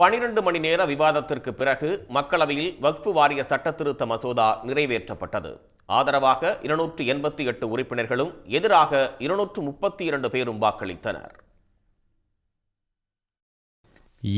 12 மணி நேர விவாதத்திற்கு பிறகு மக்களவையில் வக்ஃபு வாரிய சட்டத்திருத்த மசோதா நிறைவேற்றப்பட்டது. ஆதரவாக 288 உறுப்பினர்களும் எதிராக 232 பேரும் வாக்களித்தனர்.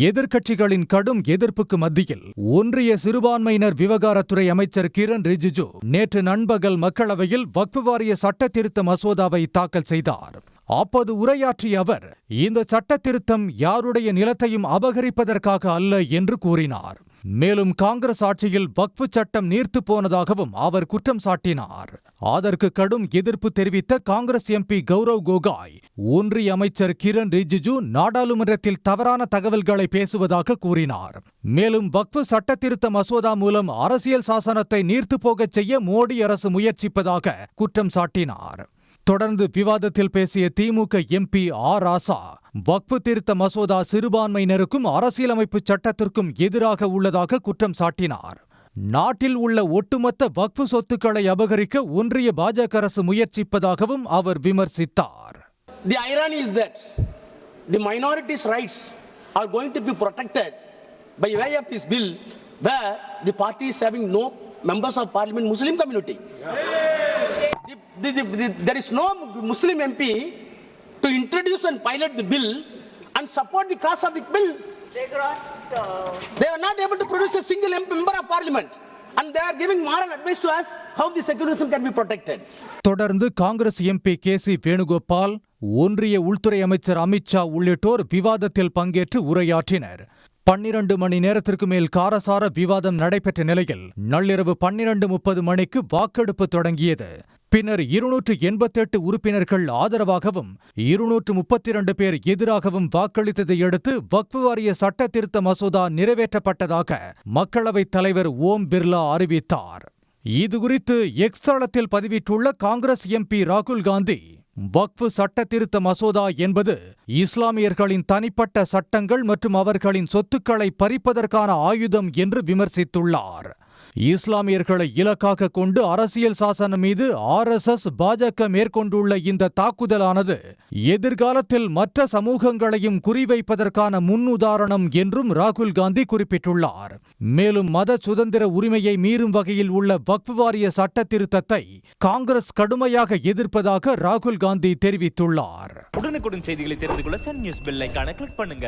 எதிர்க்கட்சிகளின் கடும் எதிர்ப்புக்கு மத்தியில் ஒன்றிய சிறுபான்மையினர் விவகாரத்துறை அமைச்சர் கிரண் ரிஜிஜு நேற்று நண்பகல் மக்களவையில் வக்ஃபு வாரிய சட்ட திருத்த மசோதாவை தாக்கல் செய்தார். அப்போது உரையாற்றிய அவர், இந்த சட்ட திருத்தம் யாருடைய நிலத்தையும் அபகரிப்பதற்காக அல்ல என்று கூறினார். மேலும் காங்கிரஸ் ஆட்சியில் வக்ஃபு சட்டம் நீர்த்து போனதாகவும் அவர் குற்றம் சாட்டினார். அதற்கு கடும் எதிர்ப்பு தெரிவித்த காங்கிரஸ் எம்பி கௌரவ் கோகாய், ஒன்றிய அமைச்சர் கிரண் ரிஜிஜு நாடாளுமன்றத்தில் தவறான தகவல்களை பேசுவதாக கூறினார். மேலும் வக்ஃபு சட்ட திருத்த மசோதா மூலம் அரசியல் சாசனத்தை நீர்த்து போகச் செய்ய மோடி அரசு முயற்சிப்பதாக குற்றம் சாட்டினார். தொடர்ந்து விவாதத்தில் பேசிய திமுக எம்பி ஆர் ராசா, வக்ஃபு திருத்த மசோதா சிறுபான்மையினருக்கும் அரசியலமைப்பு சட்டத்திற்கும் எதிராக உள்ளதாக குற்றம் சாட்டினார். நாட்டில் உள்ள ஒட்டுமொத்த வக்ஃபு சொத்துக்களை அபகரிக்க ஒன்றிய பாஜக அரசு முயற்சிப்பதாகவும் அவர் விமர்சித்தார். The irony is that the minorities' rights are going to be protected by way of this bill, where the party is having no members of parliament Muslim community. There is no Muslim MP to introduce and pilot the bill and support the cause of the bill. They are not able to produce a single member of parliament, and they are giving moral advice to us how the secularism can be protected. தொடர்ந்து Congress MP கேசி வேணுகோபால், ஒன்றிய உள்துறை அமைச்சர் அமித்ஷா உள்ளிட்டோர் விவாதத்தில் பங்கேற்று உரையாற்றினர். 12 மணி நேரத்திற்கு மேல் காரசார விவாதம் நடைபெற்ற நிலையில் நள்ளிரவு 12:30 மணிக்கு வாக்கெடுப்பு தொடங்கியது. பின்னர் 288 உறுப்பினர்கள் ஆதரவாகவும் 232 பேர் எதிராகவும் வாக்களித்ததை அடுத்து வக்ஃபு வாரிய சட்ட திருத்த மசோதா நிறைவேற்றப்பட்டதாக மக்களவைத் தலைவர் ஓம் பிர்லா அறிவித்தார். இதுகுறித்து எக்ஸ் தளத்தில் பதிவிட்டுள்ள காங்கிரஸ் எம்பி ராகுல் காந்தி, வக்ஃபு சட்ட திருத்த மசோதா என்பது இஸ்லாமியர்களின் தனிப்பட்ட சட்டங்கள் மற்றும் அவர்களின் சொத்துக்களை பறிப்பதற்கான ஆயுதம் என்று விமர்சித்துள்ளார். இஸ்லாமியர்களை இலக்காக கொண்டு அரசியல் சாசனம் மீது RSS பாஜக மேற்கொண்டுள்ள இந்த தாக்குதலானது எதிர்காலத்தில் மற்ற சமூகங்களையும் குறிவைப்பதற்கான முன்னுதாரணம் என்றும் ராகுல் காந்தி குறிப்பிட்டுள்ளார். மேலும் மத சுதந்திர உரிமையை மீறும் வகையில் உள்ள வக்ஃபு வாரிய சட்ட திருத்தத்தை காங்கிரஸ் கடுமையாக எதிர்ப்பதாக ராகுல் காந்தி தெரிவித்துள்ளார். உடனுக்குடன் செய்திகளை தெரிந்து கொள்ள சன் நியூஸ் பெல் ஐகானை கிளிக் பண்ணுங்க.